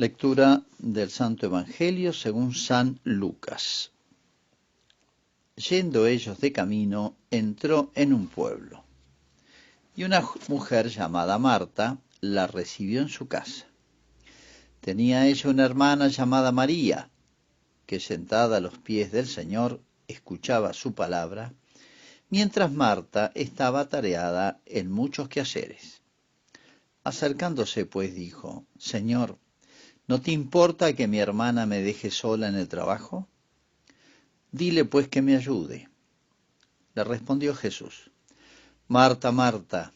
Lectura del Santo Evangelio según San Lucas. Yendo ellos de camino, entró en un pueblo, y una mujer llamada Marta la recibió en su casa. Tenía ella una hermana llamada María, que sentada a los pies del Señor escuchaba su palabra, mientras Marta estaba atareada en muchos quehaceres. Acercándose pues dijo: Señor, ¿no te importa que mi hermana me deje sola en el trabajo? Dile pues que me ayude. Le respondió Jesús: Marta, Marta,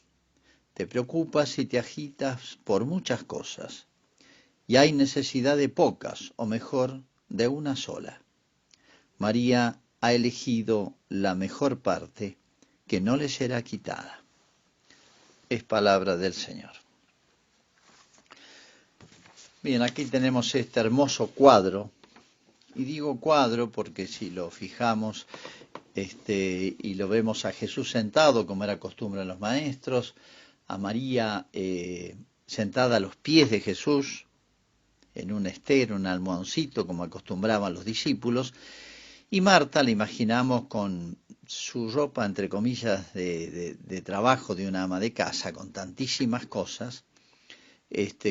te preocupas y te agitas por muchas cosas, y hay necesidad de pocas, o mejor, de una sola. María ha elegido la mejor parte, que no le será quitada. Es palabra del Señor. Bien, aquí tenemos este hermoso cuadro, y digo cuadro porque si lo fijamos y lo vemos a Jesús sentado, como era costumbre en los maestros, a María sentada a los pies de Jesús, en un estero, un almohadoncito, como acostumbraban los discípulos, y Marta la imaginamos con su ropa, entre comillas, de trabajo de una ama de casa, con tantísimas cosas,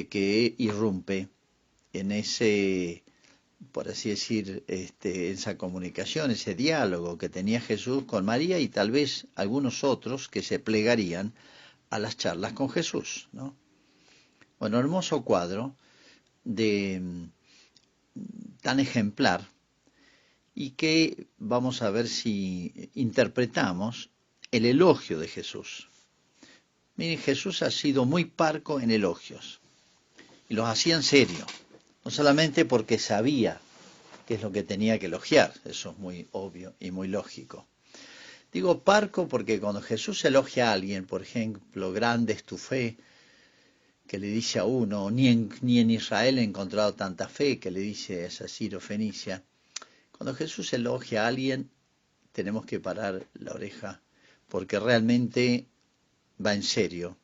que irrumpe en ese, por así decir, esa comunicación, ese diálogo que tenía Jesús con María y tal vez algunos otros que se plegarían a las charlas con Jesús, ¿no? Bueno, hermoso cuadro tan ejemplar, y que vamos a ver si interpretamos el elogio de Jesús. Miren, Jesús ha sido muy parco en elogios, y los hacía en serio, no solamente porque sabía qué es lo que tenía que elogiar, eso es muy obvio y muy lógico. Digo parco porque cuando Jesús elogia a alguien, por ejemplo, grande es tu fe, que le dice a uno, ni en Israel he encontrado tanta fe, que le dice a esa Ciro-Fenicia. Cuando Jesús elogia a alguien, tenemos que parar la oreja, porque realmente va en serio,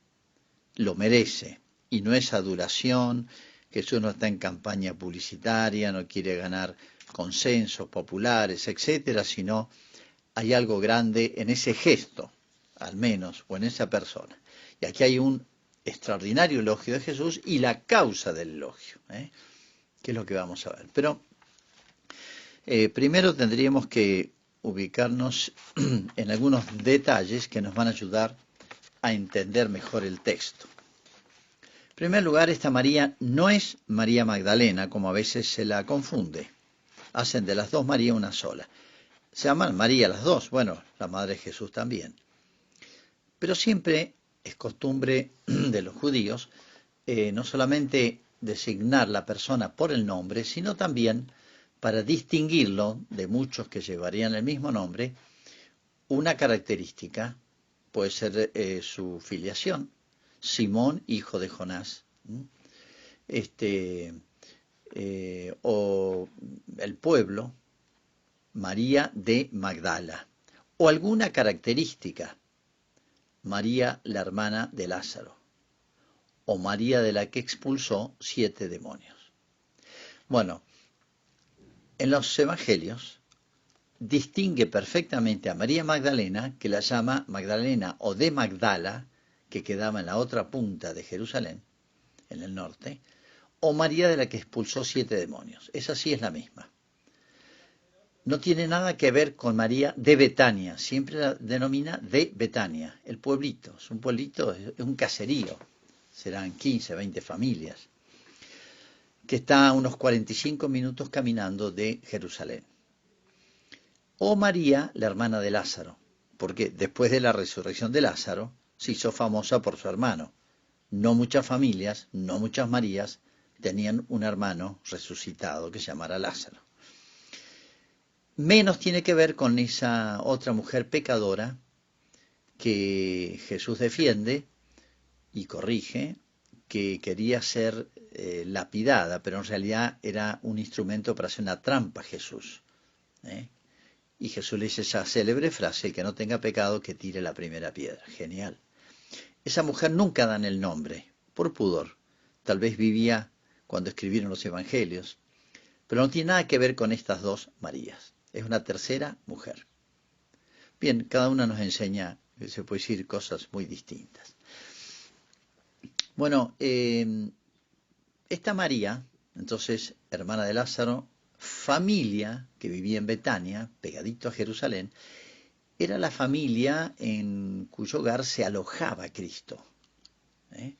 lo merece, y no es adulación. Jesús no está en campaña publicitaria, no quiere ganar consensos populares, etcétera, sino hay algo grande en ese gesto, al menos, o en esa persona. Y aquí hay un extraordinario elogio de Jesús y la causa del elogio, que es lo que vamos a ver. Pero primero tendríamos que ubicarnos en algunos detalles que nos van a ayudar a entender mejor el texto. En primer lugar, esta María no es María Magdalena, como a veces se la confunde. Hacen de las dos María una sola. Se llaman María las dos, bueno, la Madre de Jesús también. Pero siempre es costumbre de los judíos no solamente designar la persona por el nombre, sino también, para distinguirlo de muchos que llevarían el mismo nombre, una característica puede ser su filiación. Simón, hijo de Jonás, o el pueblo, María de Magdala, o alguna característica, María la hermana de Lázaro, o María de la que expulsó 7 demonios. Bueno, en los evangelios distingue perfectamente a María Magdalena, que la llama Magdalena o de Magdala, que quedaba en la otra punta de Jerusalén, en el norte, o María de la que expulsó 7 demonios. Esa sí es la misma. No tiene nada que ver con María de Betania, siempre la denomina de Betania, el pueblito. Es un pueblito, es un caserío, serán 15, 20 familias, que está a unos 45 minutos caminando de Jerusalén. O María, la hermana de Lázaro, porque después de la resurrección de Lázaro, se hizo famosa por su hermano. No muchas familias, no muchas Marías, tenían un hermano resucitado que se llamara Lázaro. Menos tiene que ver con esa otra mujer pecadora que Jesús defiende y corrige, que quería ser lapidada, pero en realidad era un instrumento para hacer una trampa a Jesús. Y Jesús le dice esa célebre frase: el que no tenga pecado, que tire la primera piedra. Genial. Esa mujer nunca dan el nombre, por pudor. Tal vez vivía cuando escribieron los evangelios, pero no tiene nada que ver con estas dos Marías. Es una tercera mujer. Bien, cada una nos enseña, se puede decir, cosas muy distintas. Bueno, esta María, entonces, hermana de Lázaro, familia que vivía en Betania, pegadito a Jerusalén, era la familia en cuyo hogar se alojaba Cristo. ¿Eh?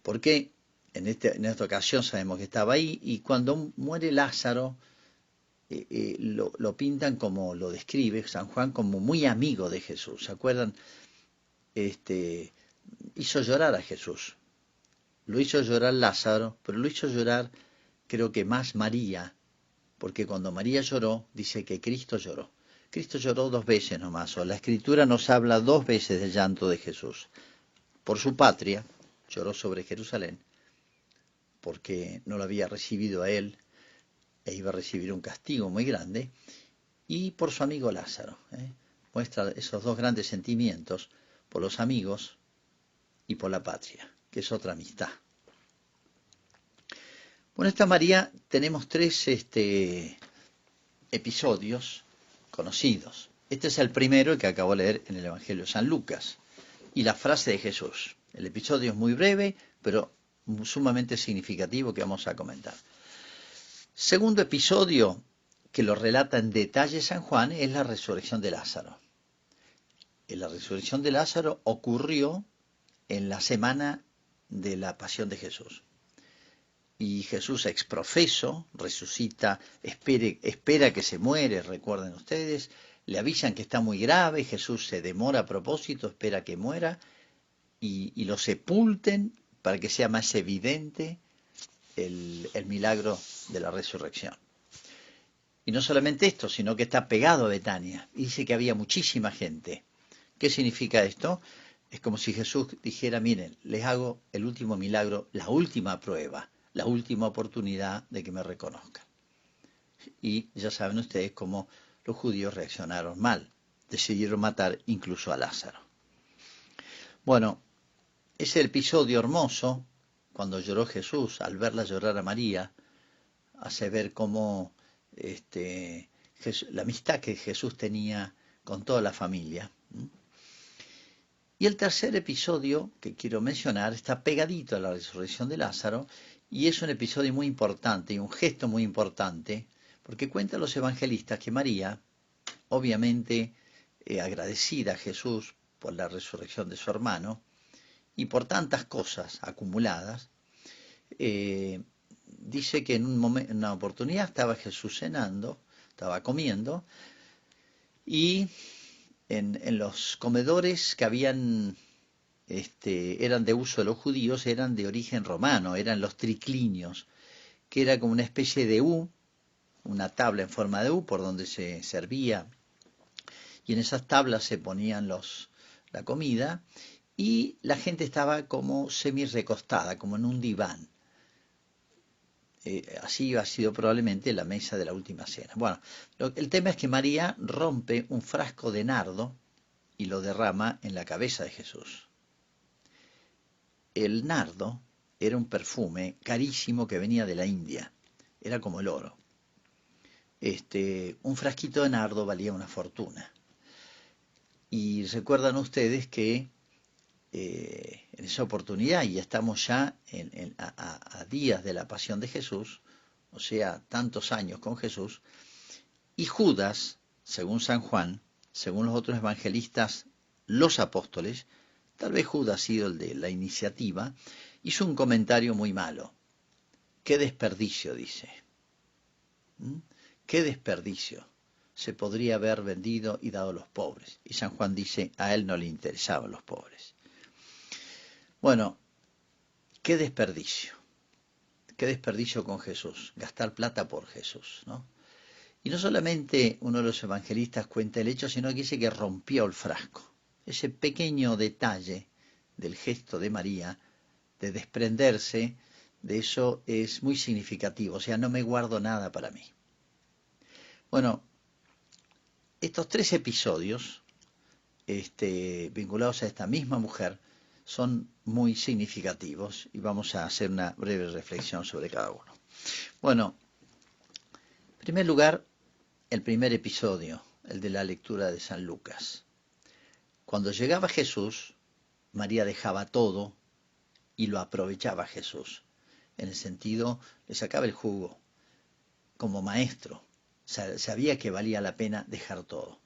Porque en esta ocasión sabemos que estaba ahí, y cuando muere Lázaro, lo pintan como lo describe San Juan, como muy amigo de Jesús. ¿Se acuerdan? Hizo llorar a Jesús. Lo hizo llorar Lázaro, pero lo hizo llorar, creo que más María, porque cuando María lloró, dice que Cristo lloró. Cristo lloró 2 veces nomás, o la Escritura nos habla 2 veces del llanto de Jesús. Por su patria, lloró sobre Jerusalén, porque no lo había recibido a él, e iba a recibir un castigo muy grande, y por su amigo Lázaro. Muestra esos dos grandes sentimientos, por los amigos y por la patria, que es otra amistad. Bueno, esta María tenemos 3 episodios conocidos. Este es el primero, el que acabo de leer en el Evangelio de San Lucas, y la frase de Jesús. El episodio es muy breve, pero sumamente significativo, que vamos a comentar. Segundo episodio, que lo relata en detalle San Juan, es la resurrección de Lázaro. La resurrección de Lázaro ocurrió en la semana de la pasión de Jesús. Y Jesús exprofeso resucita, espera que se muere, recuerden ustedes, le avisan que está muy grave, Jesús se demora a propósito, espera que muera, y lo sepulten para que sea más evidente el milagro de la resurrección. Y no solamente esto, sino que está pegado a Betania, y dice que había muchísima gente. ¿Qué significa esto? Es como si Jesús dijera, miren, les hago el último milagro, la última prueba, la última oportunidad de que me reconozcan. Y ya saben ustedes cómo los judíos reaccionaron mal, decidieron matar incluso a Lázaro. Bueno, ese episodio hermoso, cuando lloró Jesús, al verla llorar a María, hace ver cómo la amistad que Jesús tenía con toda la familia. Y el tercer episodio que quiero mencionar está pegadito a la resurrección de Lázaro, y es un episodio muy importante y un gesto muy importante, porque cuentan los evangelistas que María, obviamente agradecida a Jesús por la resurrección de su hermano y por tantas cosas acumuladas, dice que en una oportunidad estaba Jesús cenando, estaba comiendo, y en los comedores que habían, eran de uso de los judíos, eran de origen romano, eran los triclinios, que era como una especie de U, una tabla en forma de U por donde se servía, y en esas tablas se ponían la comida, y la gente estaba como semi recostada, como en un diván. Así ha sido probablemente la mesa de la última cena. Bueno, el tema es que María rompe un frasco de nardo y lo derrama en la cabeza de Jesús. El nardo era un perfume carísimo que venía de la India, era como el oro. Un frasquito de nardo valía una fortuna. Y recuerdan ustedes que en esa oportunidad, y estamos ya a días de la pasión de Jesús, o sea, tantos años con Jesús, y Judas, según San Juan, según los otros evangelistas, los apóstoles, tal vez Judas ha sido el de la iniciativa, hizo un comentario muy malo. ¡Qué desperdicio!, dice. ¡Qué desperdicio! Se podría haber vendido y dado a los pobres. Y San Juan dice, a él no le interesaban los pobres. Bueno, qué desperdicio con Jesús, gastar plata por Jesús, ¿no? Y no solamente uno de los evangelistas cuenta el hecho, sino que dice que rompió el frasco. Ese pequeño detalle del gesto de María, de desprenderse de eso, es muy significativo. O sea, no me guardo nada para mí. Bueno, estos 3 episodios, vinculados a esta misma mujer, son muy significativos y vamos a hacer una breve reflexión sobre cada uno. Bueno, en primer lugar, el primer episodio, el de la lectura de San Lucas. Cuando llegaba Jesús, María dejaba todo y lo aprovechaba Jesús. En el sentido, le sacaba el jugo como maestro. Sabía que valía la pena dejar todo.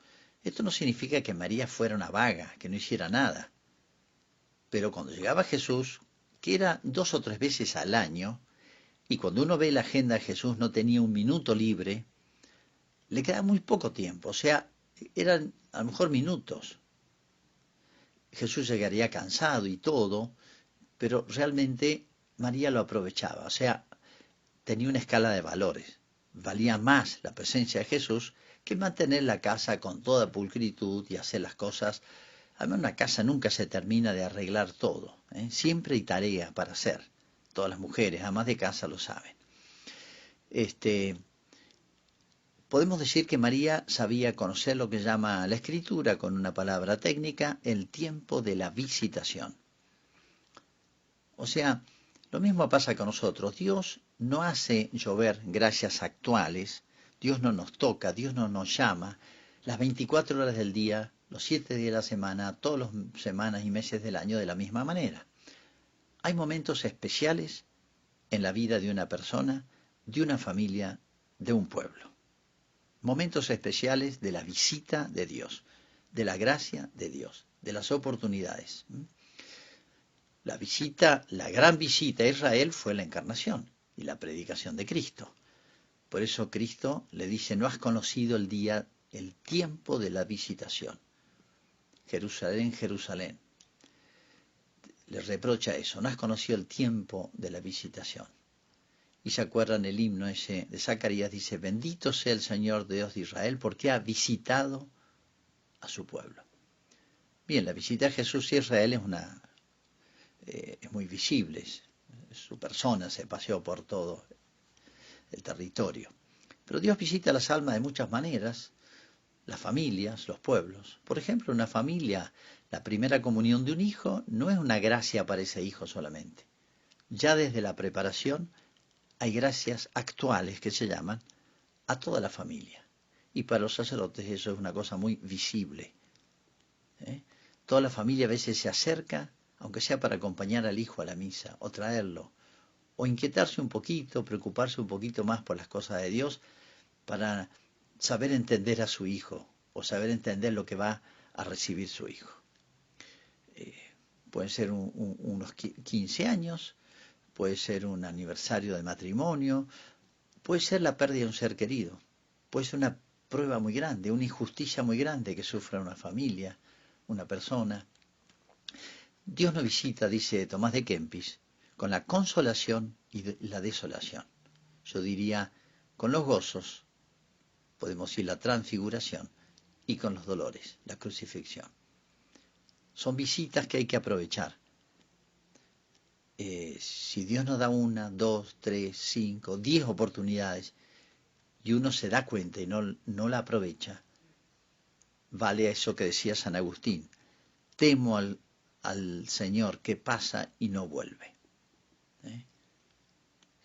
Esto no significa que María fuera una vaga, que no hiciera nada. Pero cuando llegaba Jesús, que era 2 o 3 veces al año, y cuando uno ve la agenda de Jesús no tenía un minuto libre, le quedaba muy poco tiempo, o sea, eran a lo mejor minutos. Jesús llegaría cansado y todo, pero realmente María lo aprovechaba, o sea, tenía una escala de valores. Valía más la presencia de Jesús que mantener la casa con toda pulcritud y hacer las cosas. Además, una casa nunca se termina de arreglar todo, ¿eh? Siempre hay tarea para hacer. Todas las mujeres, amas de casa, lo saben. Podemos decir que María sabía conocer lo que llama la Escritura, con una palabra técnica, el tiempo de la visitación. O sea, lo mismo pasa con nosotros. Dios no hace llover gracias actuales, Dios no nos toca, Dios no nos llama las 24 horas del día, los 7 días de la semana, todas las semanas y meses del año de la misma manera. Hay momentos especiales en la vida de una persona, de una familia, de un pueblo. Momentos especiales de la visita de Dios, de la gracia de Dios, de las oportunidades. La visita, la gran visita a Israel fue la encarnación y la predicación de Cristo. Por eso Cristo le dice, no has conocido el día, el tiempo de la visitación. Jerusalén, Jerusalén. Le reprocha eso, no has conocido el tiempo de la visitación. Y se acuerdan el himno ese de Zacarías, dice, bendito sea el Señor Dios de Israel porque ha visitado a su pueblo. Bien, la visita de Jesús a Israel es muy visible, su persona se paseó por todo el territorio. Pero Dios visita las almas de muchas maneras, las familias, los pueblos. Por ejemplo, una familia, la primera comunión de un hijo no es una gracia para ese hijo solamente. Ya desde la preparación hay gracias actuales que se llaman a toda la familia. Y para los sacerdotes eso es una cosa muy visible. Toda la familia a veces se acerca, aunque sea para acompañar al hijo a la misa, o traerlo, o inquietarse un poquito, preocuparse un poquito más por las cosas de Dios, para saber entender a su hijo, o saber entender lo que va a recibir su hijo. Pueden ser unos 15 años, puede ser un aniversario de matrimonio, puede ser la pérdida de un ser querido, puede ser una prueba muy grande, una injusticia muy grande que sufra una familia, una persona. Dios nos visita, dice Tomás de Kempis, con la consolación y la desolación. Yo diría, con los gozos, podemos decir la transfiguración, y con los dolores, la crucifixión. Son visitas que hay que aprovechar. Si Dios nos da 1, 2, 3, 5, 10 oportunidades y uno se da cuenta y no la aprovecha, vale a eso que decía San Agustín, temo al Señor que pasa y no vuelve.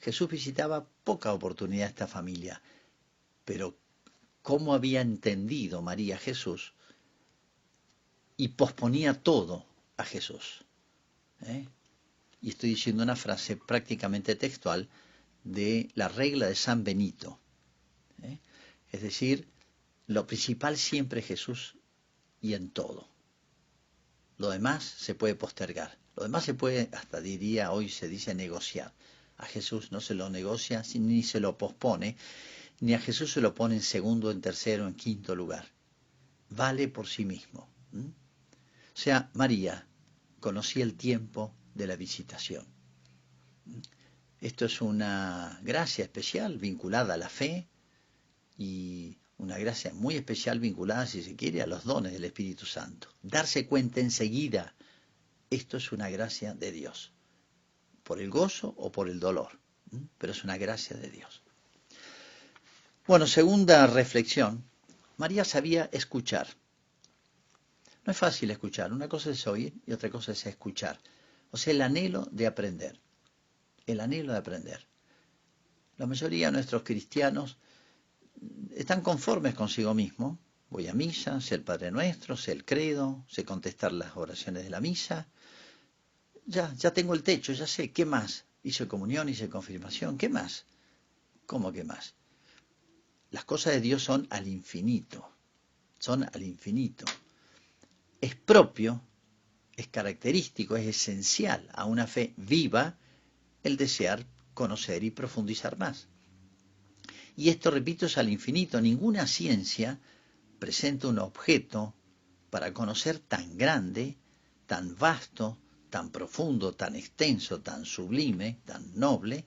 Jesús visitaba poca oportunidad a esta familia, pero cómo había entendido María a Jesús y posponía todo a Jesús. Y estoy diciendo una frase prácticamente textual de la regla de San Benito. Es decir, lo principal siempre es Jesús y en todo. Lo demás se puede postergar. Lo demás se puede, hasta diría, hoy se dice negociar. A Jesús no se lo negocia ni se lo pospone, ni a Jesús se lo pone en segundo, en tercero, en quinto lugar. Vale por sí mismo. O sea, María conocía el tiempo de la visitación. Esto es una gracia especial vinculada a la fe y una gracia muy especial vinculada, si se quiere, a los dones del Espíritu Santo. Darse cuenta enseguida, esto es una gracia de Dios, por el gozo o por el dolor, pero es una gracia de Dios. Bueno, segunda reflexión, María sabía escuchar. No es fácil escuchar, una cosa es oír y otra cosa es escuchar. O sea, el anhelo de aprender, el anhelo de aprender. La mayoría de nuestros cristianos están conformes consigo mismos. Voy a misa, sé el Padre Nuestro, sé el credo, sé contestar las oraciones de la misa. Ya tengo el techo, ya sé, ¿qué más? Hice comunión, hice confirmación, ¿qué más? ¿Cómo qué más? Las cosas de Dios son al infinito, son al infinito. Es propio, es característico, es esencial a una fe viva el desear conocer y profundizar más. Y esto, repito, es al infinito. Ninguna ciencia presenta un objeto para conocer tan grande, tan vasto, tan profundo, tan extenso, tan sublime, tan noble,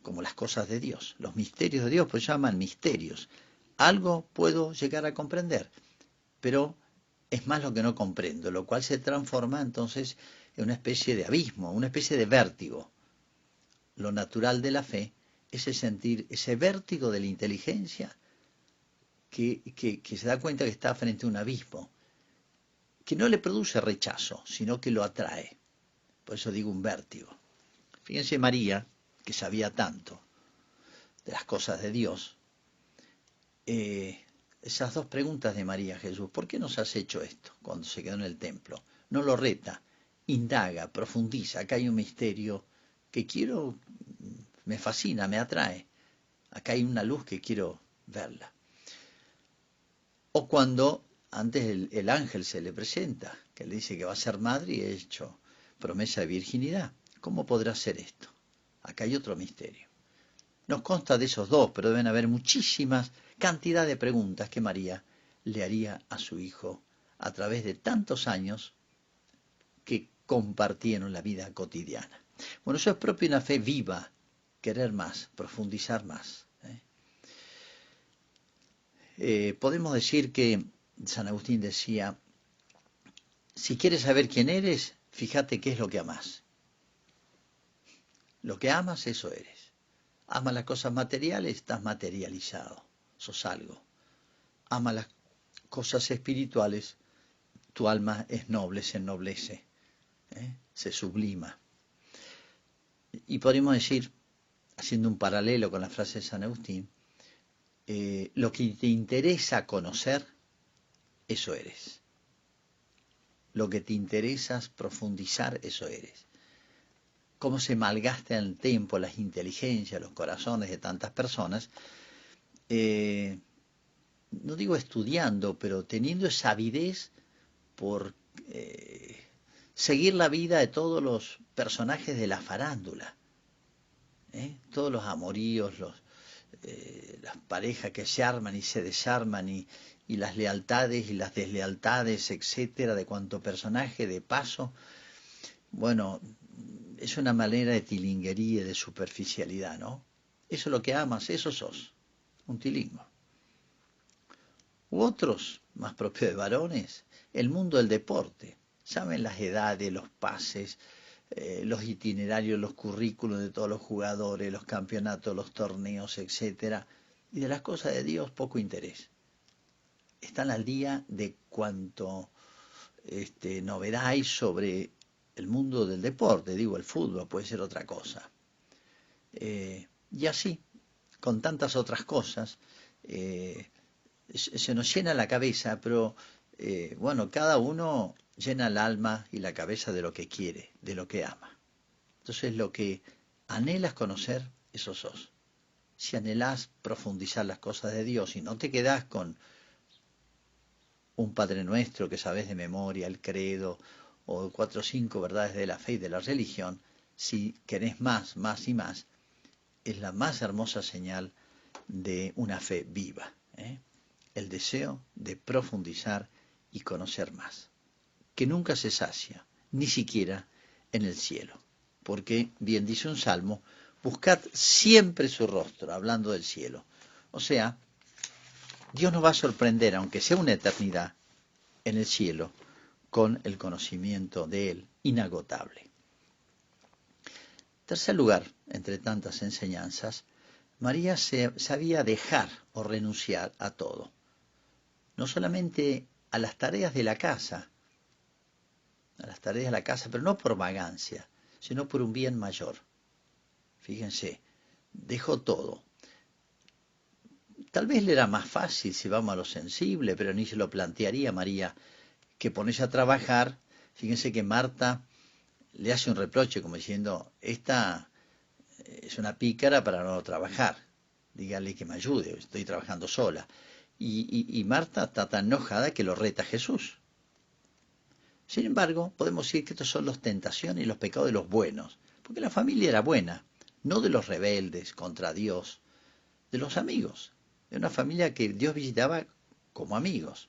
como las cosas de Dios. Los misterios de Dios, pues llaman misterios. Algo puedo llegar a comprender, pero es más lo que no comprendo, lo cual se transforma entonces en una especie de abismo, una especie de vértigo. Lo natural de la fe es el sentir ese vértigo de la inteligencia que se da cuenta que está frente a un abismo, que no le produce rechazo, sino que lo atrae. Por eso digo un vértigo. Fíjense María, que sabía tanto de las cosas de Dios, esas dos preguntas de María a Jesús, ¿por qué nos has hecho esto cuando se quedó en el templo? No lo reta, indaga, profundiza, acá hay un misterio que quiero, me fascina, me atrae, acá hay una luz que quiero verla. O cuando antes el ángel se le presenta, que le dice que va a ser madre y ha hecho promesa de virginidad. ¿Cómo podrá ser esto? Acá hay otro misterio. Nos consta de esos dos, pero deben haber muchísimas cantidad de preguntas que María le haría a su hijo a través de tantos años que compartieron la vida cotidiana. Bueno, eso es propio de una fe viva, querer más, profundizar más. Podemos decir que San Agustín decía, si quieres saber quién eres, fíjate qué es lo que amas. Lo que amas, eso eres. Amas las cosas materiales, estás materializado, sos algo. Amas las cosas espirituales, tu alma es noble, se ennoblece, se sublima. Y podemos decir, haciendo un paralelo con la frase de San Agustín, lo que te interesa conocer, eso eres. Lo que te interesa profundizar, eso eres. Cómo se malgasta el tiempo, las inteligencias, los corazones de tantas personas, no digo estudiando, pero teniendo esa avidez por seguir la vida de todos los personajes de la farándula, todos los amoríos, las parejas que se arman y se desarman y las lealtades y las deslealtades, etcétera, de cuanto personaje de paso. Bueno, es una manera de tilinguería, de superficialidad, ¿no? Eso es lo que amas, eso sos, un tilingo. U otros, más propios de varones, el mundo del deporte. Saben las edades, los pases, los itinerarios, los currículos de todos los jugadores, los campeonatos, los torneos, etcétera. Y de las cosas de Dios poco interés. Están al día de cuanto novedad hay sobre el mundo del deporte, digo el fútbol, puede ser otra cosa. Y así, con tantas otras cosas, se nos llena la cabeza, pero bueno, cada uno llena el alma y la cabeza de lo que quiere, de lo que ama. Entonces lo que anhelas conocer, eso sos. Si anhelás profundizar las cosas de Dios y no te quedás con un Padre Nuestro que sabes de memoria, el credo, o 4 o 5 verdades de la fe y de la religión, si querés más, más y más, es la más hermosa señal de una fe viva. El deseo de profundizar y conocer más, que nunca se sacia, ni siquiera en el cielo. Porque, bien dice un salmo, buscad siempre su rostro, hablando del cielo. O sea, Dios nos va a sorprender, aunque sea una eternidad, en el cielo, con el conocimiento de Él, inagotable. Tercer lugar, entre tantas enseñanzas, María sabía dejar o renunciar a todo. No solamente a las tareas de la casa, pero no por vagancia, sino por un bien mayor. Fíjense, dejó todo. Tal vez le era más fácil, si vamos a lo sensible, pero ni se lo plantearía María, que ponerse a trabajar. Fíjense que Marta le hace un reproche como diciendo, esta es una pícara para no trabajar, dígale que me ayude, estoy trabajando sola. Y Marta está tan enojada que lo reta a Jesús. Sin embargo, podemos decir que estos son las tentaciones y los pecados de los buenos, porque la familia era buena, no de los rebeldes contra Dios, de los amigos, de una familia que Dios visitaba como amigos.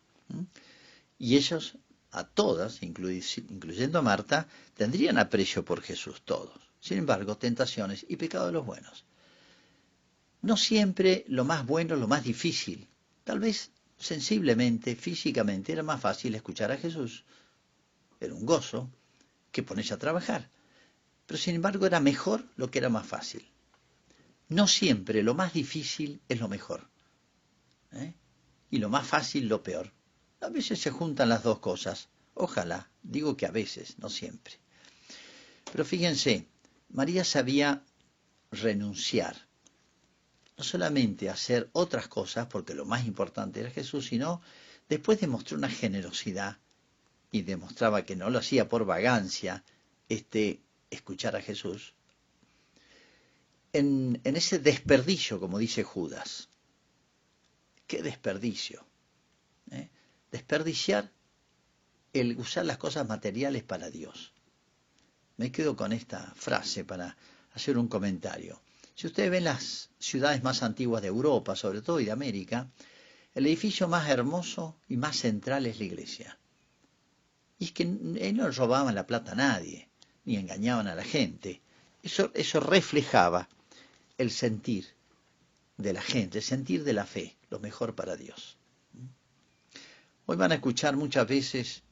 Y ellos, a todas, incluyendo a Marta, tendrían aprecio por Jesús todos. Sin embargo, tentaciones y pecados de los buenos. No siempre lo más bueno es lo más difícil. Tal vez sensiblemente, físicamente, era más fácil escuchar a Jesús. Era un gozo que ponerse a trabajar. Pero sin embargo era mejor lo que era más fácil. No siempre lo más difícil es lo mejor. Y lo más fácil lo peor. A veces se juntan las dos cosas. Ojalá, digo que a veces, no siempre. Pero fíjense, María sabía renunciar. No solamente a hacer otras cosas, porque lo más importante era Jesús, sino después demostró una generosidad y demostraba que no lo hacía por vagancia, escuchar a Jesús, en ese desperdicio, como dice Judas. ¡Qué desperdicio! Desperdiciar el usar las cosas materiales para Dios. Me quedo con esta frase para hacer un comentario. Si ustedes ven las ciudades más antiguas de Europa, sobre todo y de América, el edificio más hermoso y más central es la iglesia. Y es que no robaban la plata a nadie, ni engañaban a la gente. Eso reflejaba el sentir de la gente, el sentir de la fe, lo mejor para Dios. Hoy van a escuchar muchas veces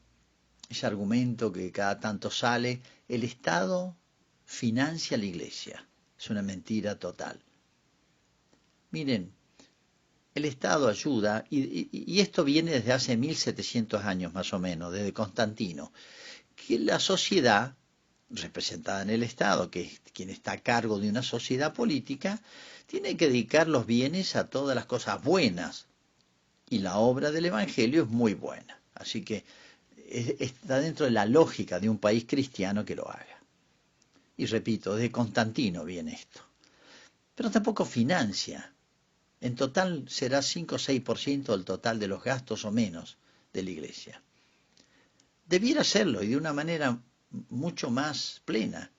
ese argumento que cada tanto sale, el Estado financia la iglesia. Es una mentira total. Miren, el Estado ayuda, y esto viene desde hace 1700 años más o menos, desde Constantino, que la sociedad, representada en el Estado, que es quien está a cargo de una sociedad política, tiene que dedicar los bienes a todas las cosas buenas, y la obra del Evangelio es muy buena. Así que está dentro de la lógica de un país cristiano que lo haga. Y repito, desde Constantino viene esto. Pero tampoco financia. En total será 5 o 6% del total de los gastos o menos de la iglesia. Debiera serlo y de una manera mucho más plena.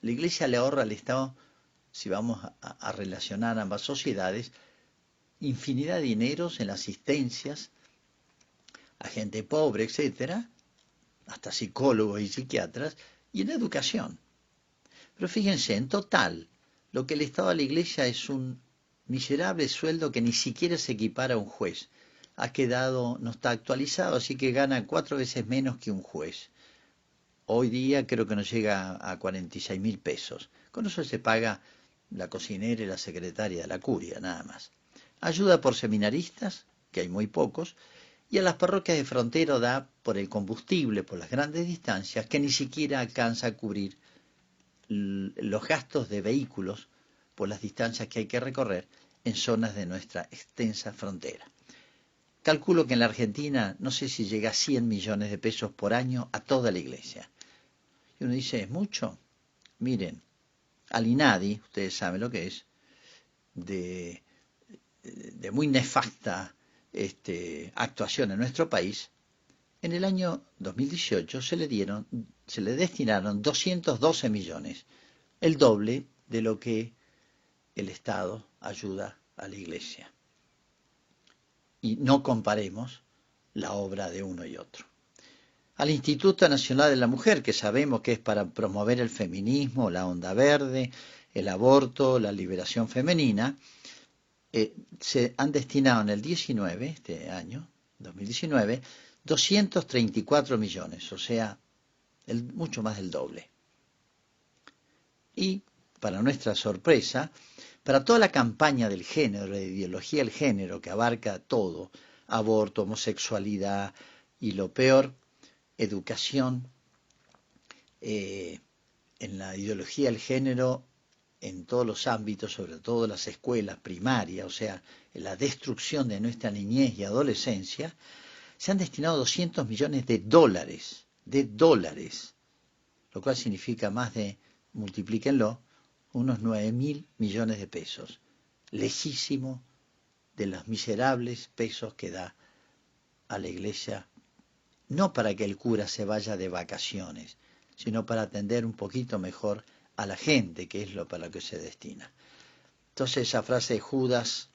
La iglesia le ahorra al Estado, si vamos a relacionar ambas sociedades, infinidad de dineros en asistencias a gente pobre, etcétera, hasta psicólogos y psiquiatras, y en educación. Pero fíjense, en total, lo que le Estado a la iglesia es un miserable sueldo que ni siquiera se equipara a un juez. No está actualizado, así que gana 4 veces menos que un juez. Hoy día creo que no llega a 46.000 pesos. Con eso se paga la cocinera y la secretaria de la curia, nada más. Ayuda por seminaristas, que hay muy pocos, y a las parroquias de frontera da por el combustible, por las grandes distancias, que ni siquiera alcanza a cubrir los gastos de vehículos por las distancias que hay que recorrer en zonas de nuestra extensa frontera. Calculo que en la Argentina no sé si llega a 100 millones de pesos por año a toda la iglesia. Y uno dice, ¿es mucho? Miren, al INADI, ustedes saben lo que es, de muy nefasta actuación en nuestro país, en el año 2018 se le destinaron 212 millones, el doble de lo que el Estado ayuda a la iglesia. Y no comparemos la obra de uno y otro. Al Instituto Nacional de la Mujer, que sabemos que es para promover el feminismo, la onda verde, el aborto, la liberación femenina, se han destinado en el 19, este año, 2019, 234 millones, o sea, mucho más del doble. Y, para nuestra sorpresa, para toda la campaña del género, la ideología del género, que abarca todo, aborto, homosexualidad, y lo peor, educación en la ideología del género en todos los ámbitos, sobre todo las escuelas primarias, o sea, la destrucción de nuestra niñez y adolescencia, se han destinado 200 millones de dólares, lo cual significa más de, multiplíquenlo, unos 9.000 millones de pesos, lejísimo de los miserables pesos que da a la iglesia, no para que el cura se vaya de vacaciones, sino para atender un poquito mejor a la gente, que es lo para lo que se destina. Entonces esa frase de Judas,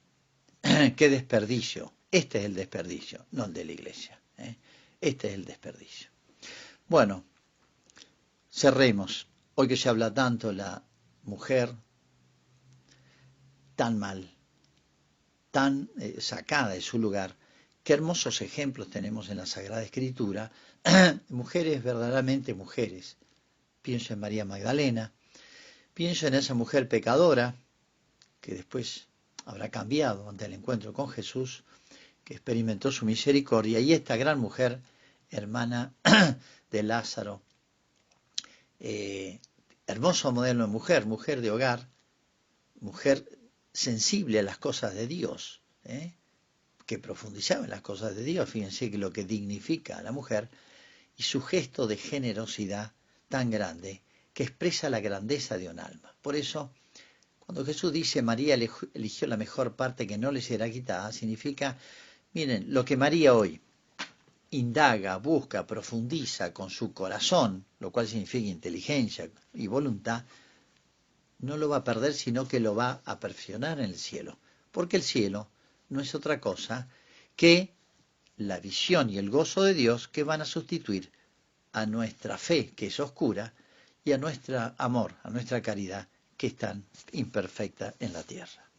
qué desperdicio, este es el desperdicio, no el de la iglesia, este es el desperdicio. Bueno, cerremos, hoy que se habla tanto la mujer tan mal, tan sacada de su lugar, qué hermosos ejemplos tenemos en la Sagrada Escritura, mujeres verdaderamente mujeres. Pienso en María Magdalena, pienso en esa mujer pecadora, que después habrá cambiado ante el encuentro con Jesús, que experimentó su misericordia, y esta gran mujer, hermana de Lázaro, hermoso modelo de mujer, mujer de hogar, mujer sensible a las cosas de Dios, que profundizaba en las cosas de Dios, fíjense que lo que dignifica a la mujer, y su gesto de generosidad tan grande, que expresa la grandeza de un alma. Por eso, cuando Jesús dice María eligió la mejor parte que no le será quitada, significa, miren, lo que María hoy indaga, busca, profundiza con su corazón, lo cual significa inteligencia y voluntad, no lo va a perder, sino que lo va a perfeccionar en el cielo. Porque el cielo no es otra cosa que la visión y el gozo de Dios que van a sustituir a nuestra fe, que es oscura, y a nuestro amor, a nuestra caridad, que es tan imperfecta en la tierra.